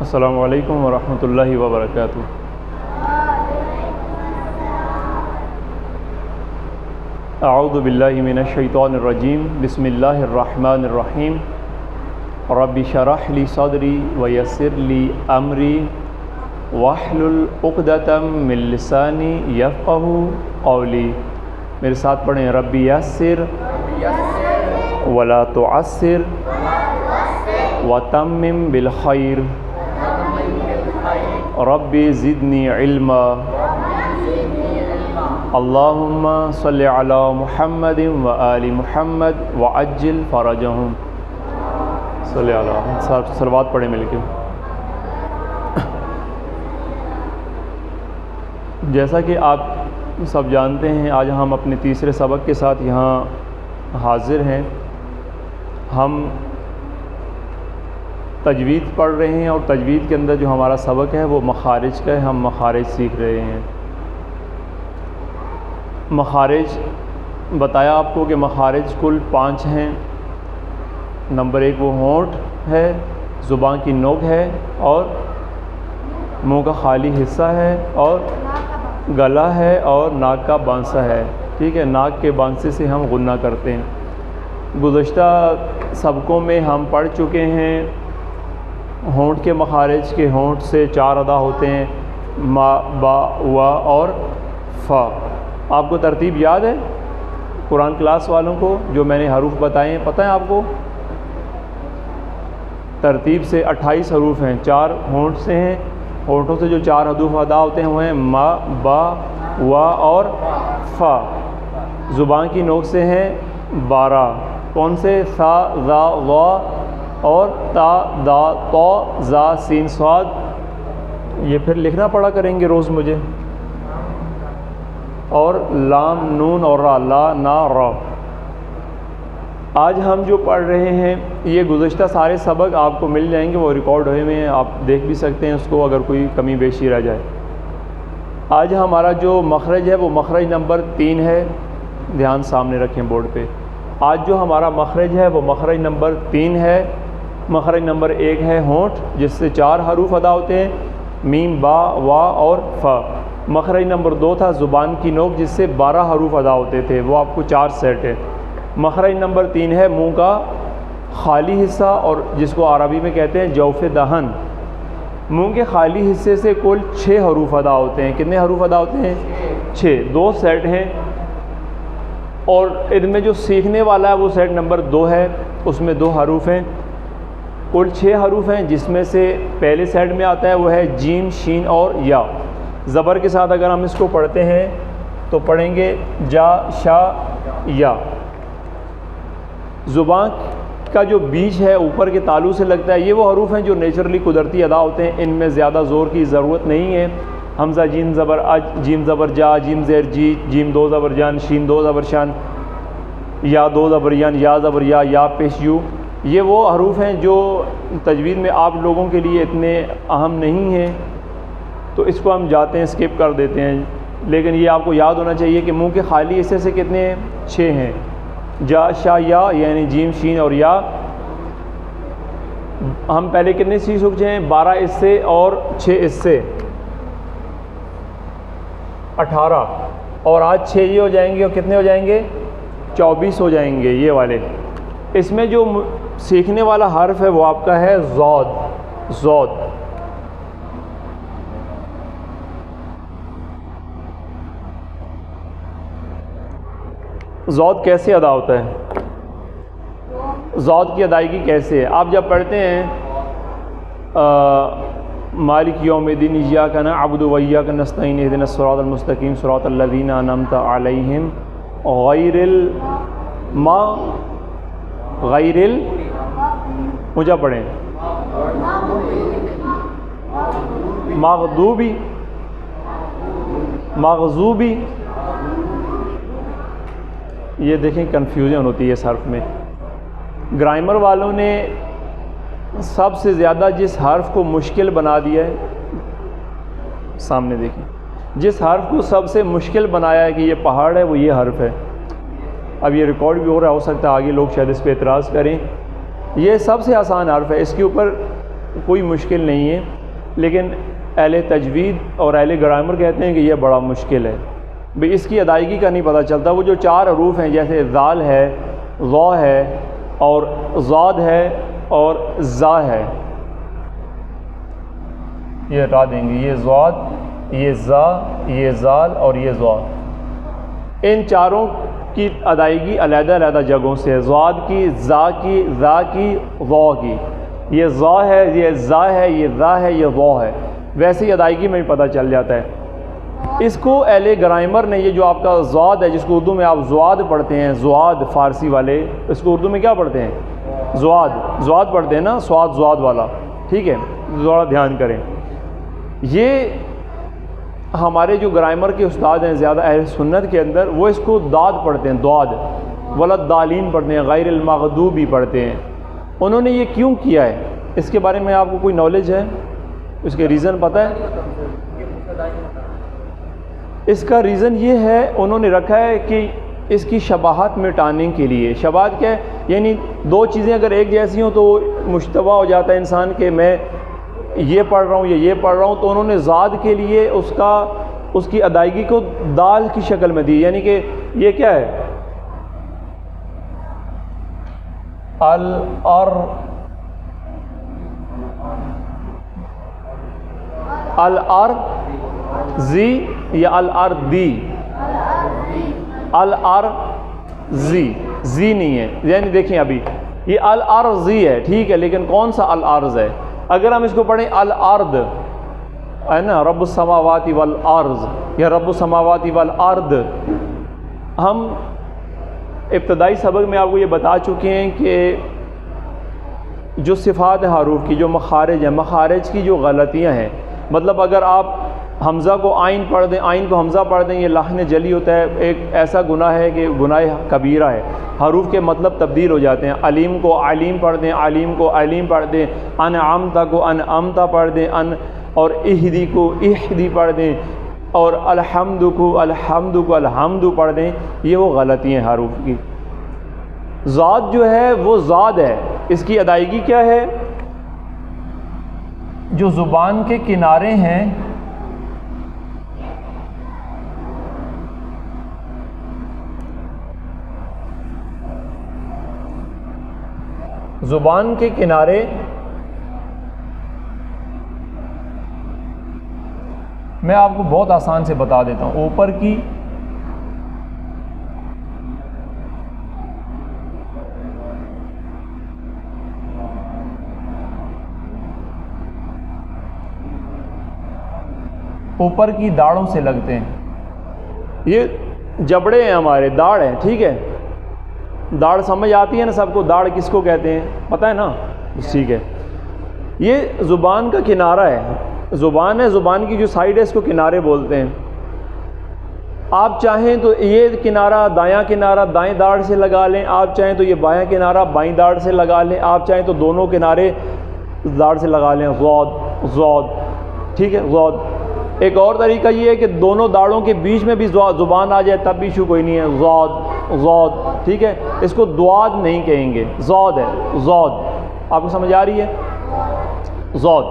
السلام علیکم ورحمۃ اللہ وبرکاتہ۔ اعوذ باللہ من الشیطان الرجیم، بسم اللہ الرحمن الرحیم۔ رب اشرح لی صدری ویسر لی امری واحلل عقدۃ من لسانی یفقہوا قولی۔ میرے ساتھ پڑھیں، رب یسر ولا تعسر وتمم بالخیر، رب زدنی علما، اللہم صلی علی محمد وآل محمد وعجل فرجہم۔ صلی اللہ، صلوات پڑھیں مل کے۔ جیسا کہ آپ سب جانتے ہیں، آج ہم اپنے تیسرے سبق کے ساتھ یہاں حاضر ہیں۔ ہم تجوید پڑھ رہے ہیں اور تجوید کے اندر جو ہمارا سبق ہے وہ مخارج کا ہے۔ ہم مخارج سیکھ رہے ہیں۔ مخارج بتایا آپ کو کہ مخارج کل 5 ہیں۔ نمبر 1 وہ ہونٹ ہے، زبان کی نوک ہے، اور منہ کا خالی حصہ ہے، اور گلا ہے، اور ناک کا بانسا ہے۔ ٹھیک ہے، ناک کے بانسے سے ہم غنہ کرتے ہیں۔ گزشتہ سبقوں میں ہم پڑھ چکے ہیں ہونٹ کے مخارج کے۔ ہونٹ سے 4 ادا ہوتے ہیں، ما، با، وا اور فا۔ آپ کو ترتیب یاد ہے؟ قرآن کلاس والوں کو جو میں نے حروف بتائے ہیں پتہ ہے آپ کو؟ ترتیب سے 28 حروف ہیں، 4 ہونٹ سے ہیں۔ ہونٹوں سے جو 4 حروف ادا ہوتے ہیں وہ ہیں ما، با، وا اور فا۔ زبان کی نوک سے ہیں 12۔ کون سے؟ سا، زا، وا اور تا، دا، تو، زا، سین، صاد۔ یہ پھر لکھنا پڑا کریں گے روز مجھے۔ اور لام، نون اور را، لا، نا، را۔ آج ہم جو پڑھ رہے ہیں یہ گزشتہ سارے سبق آپ کو مل جائیں گے، وہ ریکارڈ ہوئے ہیں، آپ دیکھ بھی سکتے ہیں اس کو اگر کوئی کمی بیشی رہ جائے۔ آج ہمارا جو مخرج ہے وہ مخرج نمبر 3 ہے۔ دھیان سامنے رکھیں بورڈ پہ۔ آج جو ہمارا مخرج ہے وہ مخرج نمبر 3 ہے۔ مخرج نمبر 1 ہے ہونٹ، جس سے 4 حروف ادا ہوتے ہیں، میم، با، وا اور فا۔ مخرج نمبر 2 تھا زبان کی نوک، جس سے 12 حروف ادا ہوتے تھے، وہ آپ کو 4 سیٹ ہے۔ مخرج نمبر 3 ہے منہ کا خالی حصہ، اور جس کو عربی میں کہتے ہیں جوف دہن۔ منہ کے خالی حصے سے کل 6 حروف ادا ہوتے ہیں۔ کتنے حروف ادا ہوتے ہیں؟ 6۔ 2 سیٹ ہیں، اور ان میں جو سیکھنے والا ہے وہ سیٹ نمبر 2 ہے، اس میں 2 حروف ہیں۔ کل 6 حروف ہیں، جس میں سے پہلے سیٹ میں آتا ہے وہ ہے جیم، شین اور یا۔ زبر کے ساتھ اگر ہم اس کو پڑھتے ہیں تو پڑھیں گے جا، شا، یا۔ زبان کا جو بیچ ہے اوپر کے تالو سے لگتا ہے، یہ وہ حروف ہیں جو نیچرلی قدرتی ادا ہوتے ہیں، ان میں زیادہ زور کی ضرورت نہیں ہے۔ حمزہ جیم زبر اج، جیم زبر جا، جیم زیر جی، جیم 2 زبر جان، شین 2 زبر شان، یا 2 زبر یان، یا زبر یا پیش یو۔ یہ وہ حروف ہیں جو تجوید میں آپ لوگوں کے لیے اتنے اہم نہیں ہیں، تو اس کو ہم جاتے ہیں، اسکپ کر دیتے ہیں۔ لیکن یہ آپ کو یاد ہونا چاہیے کہ منہ کے خالی حصے سے کتنے ہیں؟ 6 ہیں۔ جا، شا، یا، یعنی جیم، شین اور یا۔ ہم پہلے کتنے سیکھ چکے ہیں؟ 12 اس سے اور 6 اس سے، 18۔ اور آج 6 یہ ہو جائیں گے، اور کتنے ہو جائیں گے؟ 24 ہو جائیں گے یہ والے۔ اس میں جو سیکھنے والا حرف ہے وہ آپ کا ہے ضاد۔ ضاد ضاد کیسے ادا ہوتا ہے؟ ضاد کی ادائیگی کیسے ہے؟ آپ جب پڑھتے ہیں مالک یوم الدین ایاک نعبد و ایاک نستعین اہدنا الصراط المستقیم صراط الذین انعمت علیہم مجھے پڑھیں مغضوبی۔ یہ دیکھیں کنفیوژن ہوتی ہے اس حرف میں۔ گرامر والوں نے سب سے زیادہ جس حرف کو مشکل بنا دیا ہے، سامنے دیکھیں، جس حرف کو سب سے مشکل بنایا ہے کہ یہ پہاڑ ہے، وہ یہ حرف ہے۔ اب یہ ریکارڈ بھی ہو رہا، ہو سکتا ہے آگے لوگ شاید اس پہ اعتراض کریں۔ یہ سب سے آسان حرف ہے، اس کے اوپر کوئی مشکل نہیں ہے۔ لیکن اہل تجوید اور اہل گرامر کہتے ہیں کہ یہ بڑا مشکل ہے، بھئی اس کی ادائیگی کا نہیں پتہ چلتا۔ وہ جو 4 حروف ہیں جیسے ذال ہے، ظا ہے اور ضاد ہے اور زا ہے، یہ ہٹا دیں گے، یہ ضاد، یہ زا، یہ زال اور یہ ضا، ان چاروں کی ادائیگی علیحدہ علیحدہ جگہوں سے ہے، ضاد کی، زا کی، ذا کی، ضا کی، یہ زا ہے، یہ زا ہے، یہ ذا ہے، یہ ضا ہے، ویسے ہی ادائیگی میں بھی پتہ چل جاتا ہے۔ اس کو اہل گرامر نے یہ جو آپ کا ضاد ہے، جس کو اردو میں آپ زواد پڑھتے ہیں، زواد فارسی والے، اس کو اردو میں کیا پڑھتے ہیں؟ زواد پڑھتے ہیں نا، سواد زواد والا، ٹھیک ہے، ذرا دھیان کریں۔ یہ ہمارے جو گرامر کے استاد ہیں زیادہ اہل سنت کے اندر، وہ اس کو داد پڑھتے ہیں، دعاد، ولدالین پڑھتے ہیں، غیر المغضوبی پڑھتے ہیں۔ انہوں نے یہ کیوں کیا ہے، اس کے بارے میں آپ کو کوئی نالج ہے؟ اس کے ریزن پتہ ہے؟ اس کا ریزن یہ ہے، انہوں نے رکھا ہے کہ اس کی شباہت مٹانے کے لیے۔ شباہت کیا ہے؟ یعنی 2 چیزیں اگر ایک جیسی ہوں تو وہ مشتبہ ہو جاتا ہے انسان کہ میں یہ پڑھ رہا ہوں یا یہ پڑھ رہا ہوں، تو انہوں نے ذات کے لیے اس کی ادائیگی کو دال کی شکل میں دی، یعنی کہ یہ کیا ہے؟ الارضی یا الاردی؟ الارضی، زی نہیں ہے، یعنی دیکھیں ابھی یہ الارضی ہے، ٹھیک ہے، لیکن کون سا الارض ہے؟ اگر ہم اس کو پڑھیں الارض ہے نا، رب السماوات والارض یا رب السماوات والارض، ہم ابتدائی سبق میں آپ کو یہ بتا چکے ہیں کہ جو صفات حروف کی جو مخارج ہیں، مخارج کی جو غلطیاں ہیں، مطلب اگر آپ حمزہ کو آئین پڑھ دیں، آئین کو حمزہ پڑھ دیں، یہ لحن جلی ہوتا ہے، ایک ایسا گناہ ہے کہ گناہ کبیرہ ہے، حروف کے مطلب تبدیل ہو جاتے ہیں۔ علیم کو علیم پڑھ دیں، علیم کو علیم پڑھ دیں، انعمتا کو انعمتا پڑھ دیں، اور اہدی کو اہدی پڑھ دیں، اور الحمد کو الحمد پڑھ دیں، یہ وہ غلطی ہیں حروف کی۔ ذات جو ہے وہ ذات ہے، اس کی ادائیگی کیا ہے؟ جو زبان کے کنارے ہیں، زبان کے کنارے میں آپ کو بہت آسان سے بتا دیتا ہوں، اوپر کی داڑھوں سے لگتے ہیں، یہ جبڑے ہیں ہمارے، داڑھ ہے، ٹھیک ہے، داڑھ سمجھ آتی ہے نا سب کو، داڑھ کس کو کہتے ہیں پتہ ہے نا، ٹھیک ہے، یہ زبان کا کنارہ ہے، زبان ہے، زبان کی جو سائڈ ہے اس کو کنارے بولتے ہیں۔ آپ چاہیں تو یہ کنارہ دایاں کنارہ دائیں داڑھ سے لگا لیں، آپ چاہیں تو یہ بایاں کنارہ بائیں داڑھ سے لگا لیں، آپ چاہیں تو دونوں کنارے داڑھ سے لگا لیں، ضاد، ٹھیک ہے، ضاد۔ ایک اور طریقہ یہ ہے کہ دونوں داڑھوں کے بیچ میں بھی زبان آ جائے تب بھی ایشو کوئی نہیں ہے، ضاد، ٹھیک ہے، اس کو دواد نہیں کہیں گے، ضاد ہے، ضاد، آپ کو سمجھ آ رہی ہے؟ ضاد۔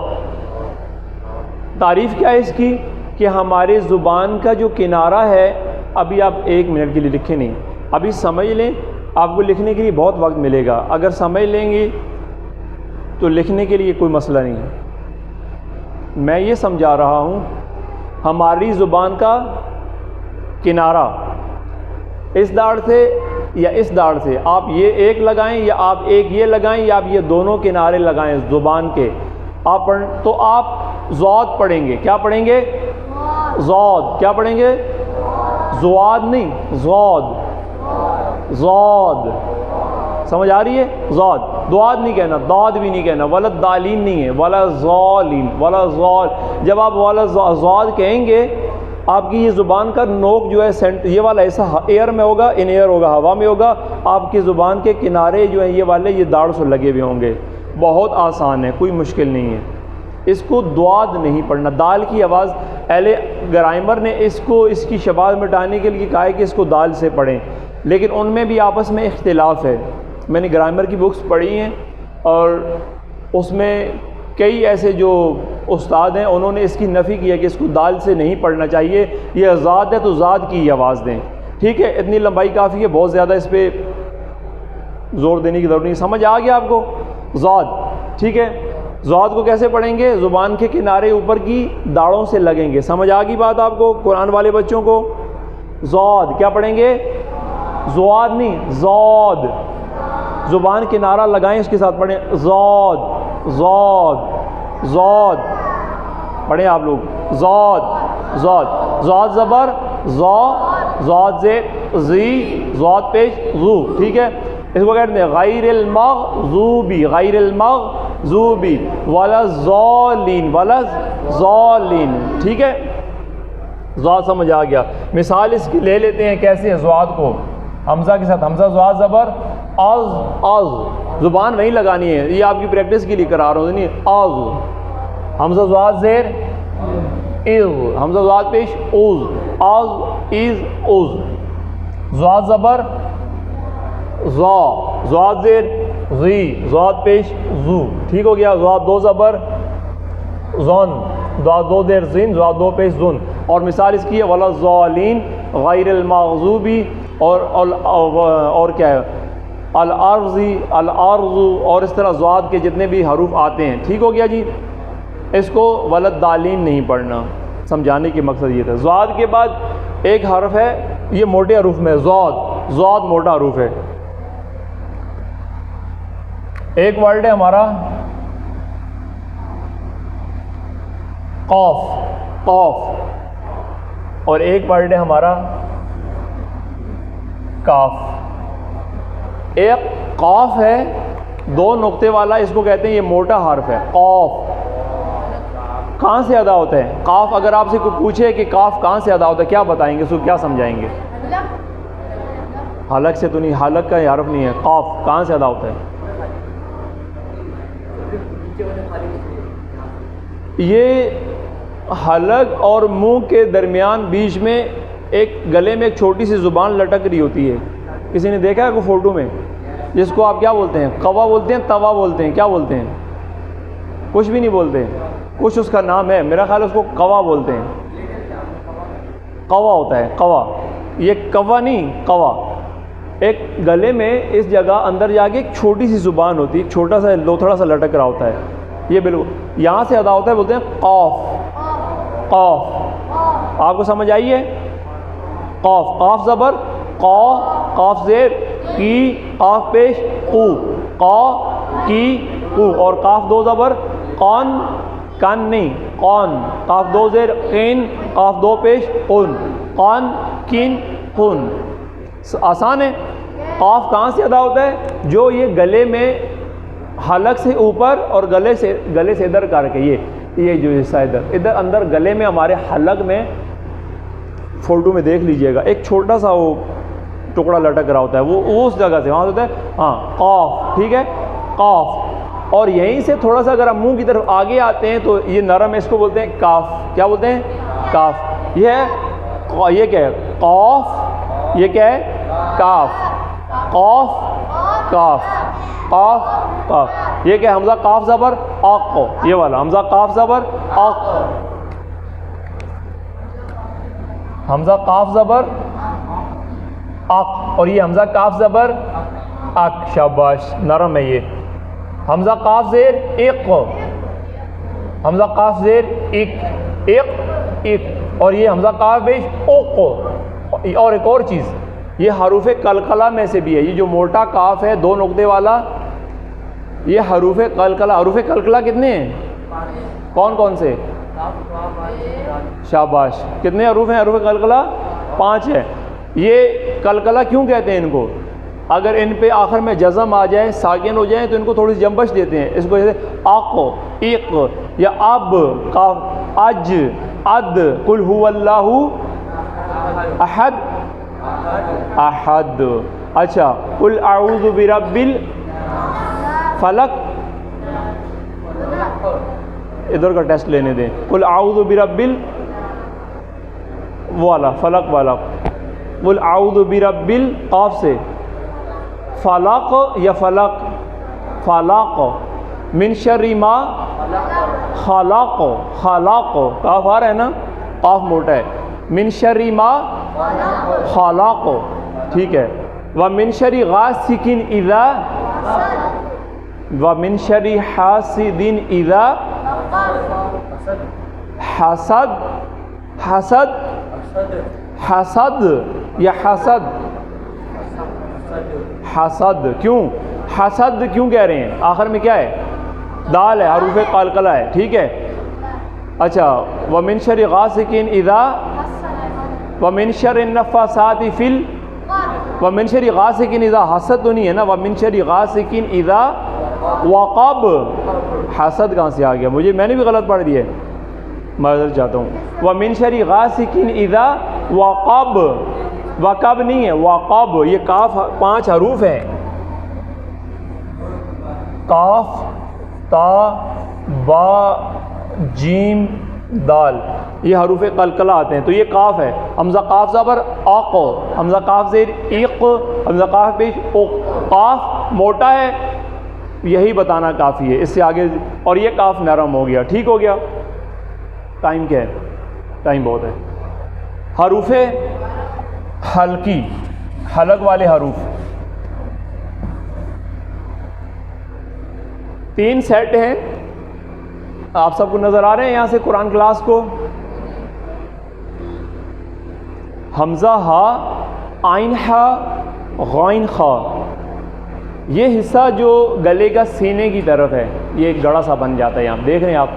تعریف کیا ہے اس کی؟ کہ ہمارے زبان کا جو کنارہ ہے، ابھی آپ 1 منٹ کے لیے لکھیں نہیں، ابھی سمجھ لیں، آپ کو لکھنے کے لیے بہت وقت ملے گا، اگر سمجھ لیں گے تو لکھنے کے لیے کوئی مسئلہ نہیں ہے۔ میں یہ سمجھا رہا ہوں، ہماری زبان کا کنارہ اس داڑھ سے یا اس داڑھ سے، آپ یہ ایک لگائیں یا آپ ایک یہ لگائیں یا آپ یہ دونوں کنارے لگائیں زبان کے، آپ تو آپ ضاد پڑھیں گے، کیا پڑھیں گے؟ ضاد، کیا پڑھیں گے؟ زواد نہیں، ضاد، سمجھ آ رہی ہے؟ ضاد، دواد نہیں کہنا، داد بھی نہیں کہنا، ولد دالین نہیں ہے، ولا ضالین، ولا ضال۔ جب آپ ولا ضاد کہیں گے، آپ کی یہ زبان کا نوک جو ہے یہ والا ایسا ایئر میں ہوگا، ان ایئر ہوگا، ہوا میں ہوگا، آپ کی زبان کے کنارے جو ہیں یہ والے یہ داڑھ سے لگے ہوئے ہوں گے۔ بہت آسان ہے، کوئی مشکل نہیں ہے، اس کو دواد نہیں پڑھنا۔ دال کی آواز، اہل گرامر نے اس کی شباہت مٹانے کے لیے کہا ہے کہ اس کو دال سے پڑھیں، لیکن ان میں بھی آپس میں اختلاف ہے۔ میں نے گرامر کی بکس پڑھی ہیں اور اس میں کئی ایسے جو استاد ہیں انہوں نے اس کی نفی کی ہے کہ اس کو دال سے نہیں پڑھنا چاہیے، یہ ذات ہے تو ذات کی آواز دیں. ٹھیک ہے، اتنی لمبائی کافی ہے، بہت زیادہ اس پہ زور دینے کی ضرورت نہیں. سمجھ آ گیا آپ کو؟ ذات. ٹھیک ہے، ذات کو کیسے پڑھیں گے؟ زبان کے کنارے اوپر کی داڑھوں سے لگیں گے. سمجھ آ گئی بات آپ کو؟ قرآن والے بچوں کو ذات کیا پڑھیں گے؟ ذات نہیں، ذات. زبان کنارہ لگائیں، اس کے ساتھ پڑھیں ذات ذات ذات. پڑھیں آپ لوگ ذات ذات. ذات زبر ذا، ذات زیر زی، ذات پیش ذو. ٹھیک ہے، اس کو کہتے ہیں غیر المغضوبی، غیر المغضوبی ولا الضالین، ولا الضالین. ٹھیک ہے، ذات سمجھ آ گیا. مثال اس کی لے لیتے ہیں کیسے ہے ذات کو حمزہ کے ساتھ. حمزہ ذات زبر از، از زبان وہیں لگانی ہے، یہ آپ کی پریکٹس کے لیے کرا رہا ہوں. نہیں از. حمزہ ذات زیر از، حمزہ ذات پیش اوز، از از اوز. ذات زبر ذا، ذات زیر ذی، ذات پیش ذو. ٹھیک ہو گیا. ذات دو زبر ذن، ذات دو زیر زین، ذات دو پیش ذن. اور مثال اس کی ہے ولا الضالین، غیر المغضوبی، اور کیا ہے الارضی، الارض، اور اس طرح ذات کے جتنے بھی حروف آتے ہیں. ٹھیک ہو گیا جی. اس کو ولدالین نہیں پڑھنا. سمجھانے کی مقصد یہ تھا. ذات کے بعد ایک حرف ہے، یہ موٹے حروف میں ذات، ذات موٹا حروف ہے. ایک ورڈ ہے ہمارا قاف، قاف، اور ایک ورڈ ہے ہمارا کاف. ایک قاف ہے دو نقطے والا، اس کو کہتے ہیں یہ موٹا حرف ہے قاف. کہاں سے ادا ہوتا ہے قاف؟ اگر آپ سے کوئی پوچھے کہ قاف کہاں سے ادا ہوتا ہے، کیا بتائیں گے؟ اس کو کیا سمجھائیں گے؟ حلق سے تو نہیں، حلق کا یہ حرف نہیں ہے. قاف کہاں سے ادا ہوتا ہے؟ یہ حلق اور منہ کے درمیان بیچ میں ایک گلے میں ایک چھوٹی سی زبان لٹک رہی ہوتی ہے. کسی نے دیکھا ہے کوئی فوٹو میں؟ جس کو آپ کیا بولتے ہیں؟ قوا بولتے ہیں، توا بولتے ہیں، کیا بولتے ہیں؟ کچھ بھی نہیں بولتے، کچھ اس کا نام ہے. میرا خیال ہے اس کو قوا بولتے ہیں. قوا ہوتا ہے قوا، یہ قوا نہیں قوا. ایک گلے میں اس جگہ اندر جا کے ایک چھوٹی سی زبان ہوتی ہے، ایک چھوٹا سا لوتھڑا سا لٹک رہا ہوتا ہے. یہ بالکل یہاں سے ادا ہوتا ہے، بولتے ہیں قاف. قاف آپ کو سمجھ آئی ہے؟ قاف، قاف زبر قا، قاف زیر کی، قاف پیش قو، قا کی قو. اور قاف دو زبر قان، کان نہیں قان. قاف دو زیر قین، قاف دو پیش قن، قان کین قن. آسان ہے. قاف کہاں سے ادا ہوتا ہے؟ جو یہ گلے میں حلق سے اوپر اور گلے سے ادھر کر کے یہ جو حصہ ادھر اندر گلے میں ہمارے حلق میں، فوٹو میں دیکھ لیجئے گا، ایک چھوٹا سا وہ ٹکڑا لٹک رہا ہوتا ہے، وہ اس جگہ سے وہاں ہوتا ہے. ہاں قاف. ٹھیک ہے قاف. اور یہیں سے تھوڑا سا اگر ہم منہ کی طرف آگے آتے ہیں تو یہ نرم ہے، اس کو بولتے ہیں کاف. کیا بولتے ہیں؟ کاف. یہ ہے، یہ کیا ہے؟ قاف. یہ کیا ہے؟ کاف. قاف کاف، قاف قاف. یہ کیا ہے؟ حمزہ قاف زبر اق، یہ والا حمزہ قاف زبر اق، حمزہ قاف زبر اق. اور یہ حمزہ قاف زبر اق. شاباش، نرم ہے یہ. حمزہ قاف زیر اق، حمزہ قاف زیر اق، اق اق. اور یہ حمزہ قاف پیش اق. اور ایک اور چیز، یہ حروف قلقلہ میں سے بھی ہے. یہ جو موٹا کاف ہے دو نقطے والا، یہ حروف قلقلہ. حروف قلقلہ کتنے ہیں؟ کون کون سے؟ شاباش. کتنے حروف ہیں حروف قلقلہ؟ 5 ہے. یہ قلقلہ کیوں کہتے ہیں ان کو؟ اگر ان پہ آخر میں جزم آ جائے، ساکن ہو جائیں، تو ان کو تھوڑی سی جنبش دیتے ہیں. اس کو جیسے اق، اق، یا اب، قاف، اج، اد، قل هو اللہ احد، احد. اچھا، قل اعوذ برب الفلق، ادھر کا ٹیسٹ لینے دیں. قل اعوذ برب والا فلق والا. قل اعوذ برب القاف سے فلق یا فلق، فلق من شر ما خلاق، خلاق کاف آ رہا ہے نا، قاف موٹا ہے. من شر ما خلاق، ٹھیک ہے. ومن شر غاسق اذا، ومن شر حاسد اذا حسد، حسد حسد یا حسد، حسد کیوں، حسد کیوں کہہ رہے ہیں؟ آخر میں کیا ہے؟ دال ہے، حروف قلقلہ ہے، ٹھیک ہے. اچھا ومن شر غاسق اذا، ومن شر النفاثات فی ال، ومن شر غاسق اذا حسد تو نہیں ہے نا، ومن شر غاسق اذا وقب. حسد کہاں سے آ گیا؟ میں نے بھی غلط پڑھ دیا ہے، معذرت چاہتا ہوں. ومن شر غاسق اذا وقب، وقب نہیں ہے، وقب. یہ کاف 5 حروف ہیں، کاف تا با جیم دال، یہ حروف قلقلہ آتے ہیں. تو یہ کاف ہے، حمزہ قاف زبر اق، حمزہ قاف زیر ایق، حمزہ قاف پیش اوق. قاف موٹا ہے، یہی بتانا کافی ہے، اس سے آگے. اور یہ کاف نرم ہو گیا، ٹھیک ہو گیا. ٹائم کیا ہے؟ ٹائم بہت ہے. حروف حلقی، حلق والے حروف 3 سیٹ ہیں، آپ سب کو نظر آ رہے ہیں یہاں سے قرآن کلاس کو؟ حمزہ ہا، عین ہا، غین خا. یہ حصہ جو گلے کا سینے کی طرف ہے، یہ ایک گڑا سا بن جاتا ہے. یہاں دیکھ رہے ہیں آپ،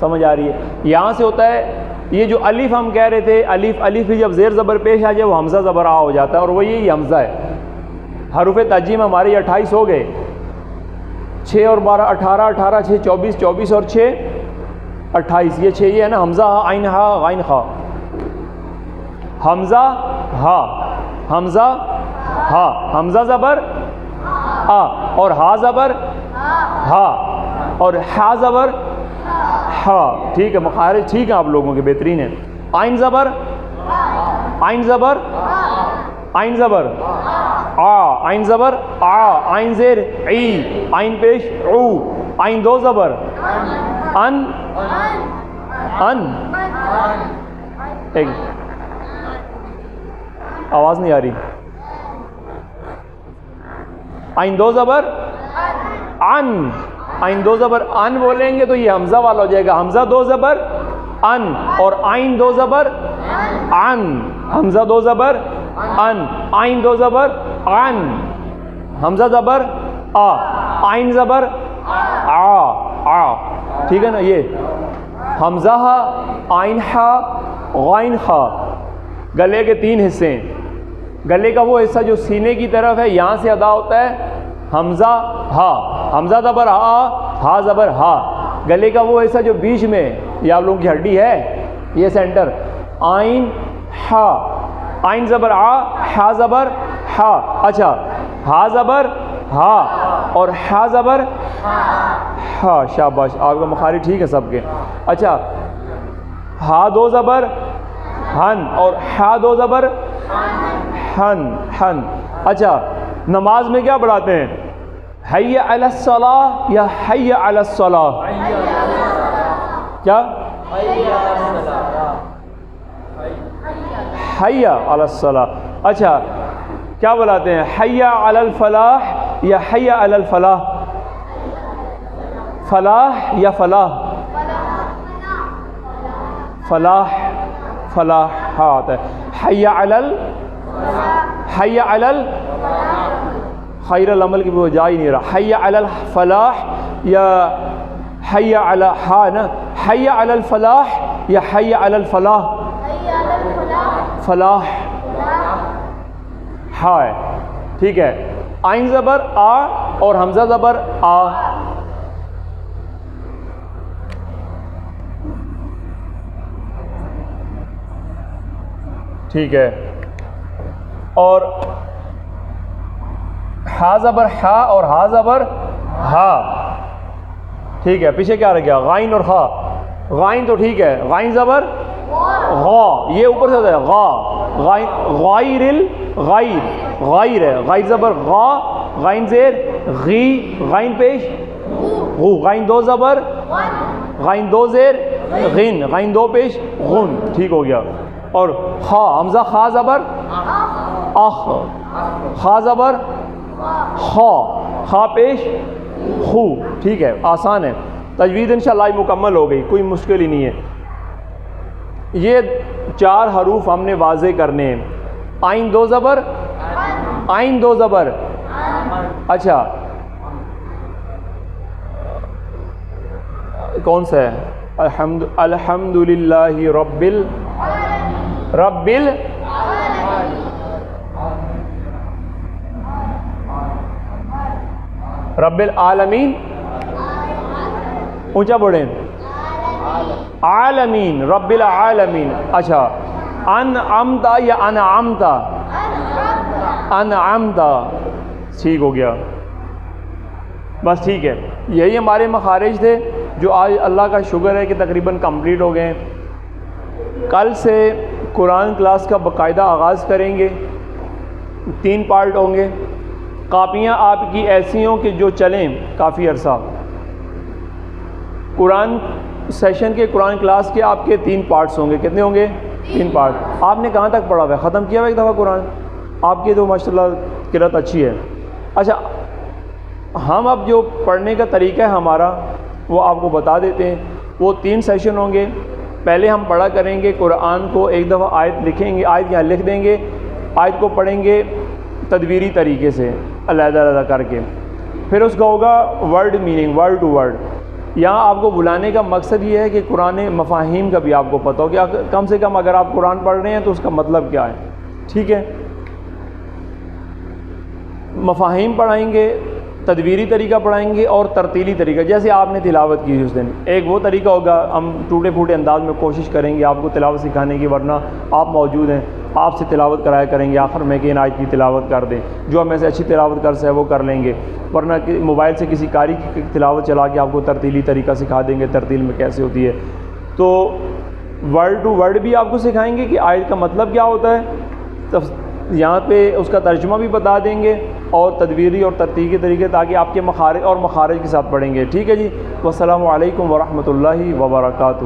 سمجھ آ رہی ہے؟ یہاں سے ہوتا ہے یہ جو الف ہم کہہ رہے تھے، الف، الف بھی جب زیر زبر پیش آ جائے وہ حمزہ زبر آ ہو جاتا ہے، اور وہ یہی حمزہ ہے. حروف تجیم ہمارے یہ 28 ہو گئے، 6 اور 12 18، 18 6 24، 24 اور 6 28. یہ 6 یہ ہے نا، حمزہ ہا، عین ہا، غین خا. حمزہ ہا، حمزہ ہا، حمزہ زبر آ، اور ہا زبر ہا، اور ہا زبر ہا. ٹھیک ہے، مخارج ٹھیک ہیں آپ لوگوں کے، بہترین ہے. عین زبر، عین زبر، عین زبر آ، عین زبر آ، عین زیر عی، عین پیش عو، عین 2 زبر ان، ان. ایک آواز نہیں آ رہی. عین 2 زبر ان، عین 2 زبر ان بولیں گے تو یہ حمزہ والا ہو جائے گا. حمزہ 2 زبر ان، اور عین 2 زبر ان. حمزہ 2 زبر ان، عین 2 زبر ان. حمزہ زبر آ، عین زبر آ، آ. ٹھیک ہے نا؟ یہ حمزہ ہا، عین ہا، غین خا. گلے کے 3 حصے ہیں. گلے کا وہ حصہ جو سینے کی طرف ہے، یہاں سے ادا ہوتا ہے حمزہ ہا، حمزہ زبر ہا، ہا زبر ہا. گلے کا وہ حصہ جو بیچ میں، یہ آپ لوگوں کی ہڈی ہے، یہ سینٹر، عین ہا، عین زبر آ، ہا زبر ہا. اچھا ہا زبر ہا اور ہا زبر ہا. شاباش، آپ کا مخارج ٹھیک ہے سب کے. اچھا ہا 2 زبر ہن، اور ہا 2 زبر ہن، ہن. اچھا نماز میں کیا پڑھاتے ہیں؟ حی علی الصلاۃ یا حی علی الصلاۃ؟ کیا؟ حی علی الصلاۃ. اچھا کیا بلاتے ہیں؟ حی علی الفلاح یا حی علی الفلاح؟ فلاح یا فلاح؟ فلاح، فلاح ہاں آتا ہے. حی علی ال، حی علی ال، خیر العمل کی وہ جا ہی نہیں رہا. حی علی الفلاح یا حی علی، ہاں نا، حی علی الفلاح یا حی علی الفلاح؟ فلاح ہاں ہے، ٹھیک ہے. عین زبر آ اور حمزہ زبر آ. ٹھیک ہے. اور ہا زبر ہا اور ہا زبر ہا. ٹھیک ہے، پیچھے کیا رہ گیا؟ غائن اور خا. غائن تو ٹھیک ہے، غائن زبر غا، یہ اوپر سے ہوتا ہے غا. غائن، غائر ال، غائر، غائر ہے، غائر زبر غا، غائن زیر غی، غائن پیش غو. غائن 2 زبر غین دو زیر غین، غین دو پیش غن، ٹھیک ہو گیا. اور خا حمزہ خا زبر اخ، خا زبر خا، خا پیش خو، ٹھیک ہے، آسان ہے. تجوید انشاءاللہ مکمل ہو گئی، کوئی مشکل ہی نہیں ہے. یہ 4 حروف ہم نے واضح کرنے ہیں. آئین دو زبر، آئین دو زبر، اچھا کون سا ہے؟ الحمد للہ رب العالمین، اونچا بڑھیں، عالمین، رب العالمین. اچھا انعمتا یا انعمتا؟ انعمتا، ٹھیک ہو گیا. بس ٹھیک ہے. یہی ہمارے مخارج تھے جو آج اللہ کا شکر ہے کہ تقریباً کمپلیٹ ہو گئے ہیں. کل سے قرآن کلاس کا باقاعدہ آغاز کریں گے. 3 پارٹ ہوں گے. کاپیاں آپ کی ایسی ہوں کہ جو چلیں کافی عرصہ. قرآن سیشن کے، قرآن کلاس کے آپ کے 3 پارٹس ہوں گے. کتنے ہوں گے؟ 3 پارٹ. آپ نے کہاں تک پڑھا ہوا ہے؟ ختم کیا ہوا ایک دفعہ قرآن؟ آپ کی تو ماشاءاللہ قرأت اچھی ہے. اچھا ہم اب جو پڑھنے کا طریقہ ہے ہمارا وہ آپ کو بتا دیتے ہیں. وہ 3 سیشن ہوں گے. پہلے ہم پڑھا کریں گے قرآن کو، ایک دفعہ آیت لکھیں گے، آیت یہاں لکھ دیں گے، آیت کو پڑھیں گے تدبیری طریقے سے علیحدہ علیحدہ کر کے. پھر اس کا ہوگا word meaning, word to word. یہاں آپ کو بلانے کا مقصد یہ ہے کہ قرآن مفاہیم کا بھی آپ کو پتہ ہو کہ کم سے کم اگر آپ قرآن پڑھ رہے ہیں تو اس کا مطلب کیا ہے. ٹھیک ہے. مفاہیم پڑھائیں گے، تدبیری طریقہ پڑھائیں گے اور ترتیلی طریقہ، جیسے آپ نے تلاوت کی اس دن. ایک وہ طریقہ ہوگا، ہم ٹوٹے پھوٹے انداز میں کوشش کریں گے آپ کو تلاوت سکھانے کی، ورنہ آپ موجود ہیں، آپ سے تلاوت کرایا کریں گے آخر میں کہ ان آیت کی تلاوت کر دیں. جو ہم ایسے اچھی تلاوت کر سکے وہ کر لیں گے، ورنہ کہ موبائل سے کسی قاری کی تلاوت چلا کے آپ کو ترتیلی طریقہ سکھا دیں گے، ترتیل میں کیسے ہوتی ہے. تو ورڈ ٹو ورڈ بھی آپ کو سکھائیں گے کہ آیت کا مطلب کیا ہوتا ہے، یہاں پہ اس کا ترجمہ بھی بتا دیں گے، اور تدبیری اور ترتیل کے طریقے، تاکہ آپ کے مخارج اور مخارج کے ساتھ پڑھیں گے. ٹھیک ہے جی. والسلام علیکم ورحمۃ اللہ وبرکاتہ.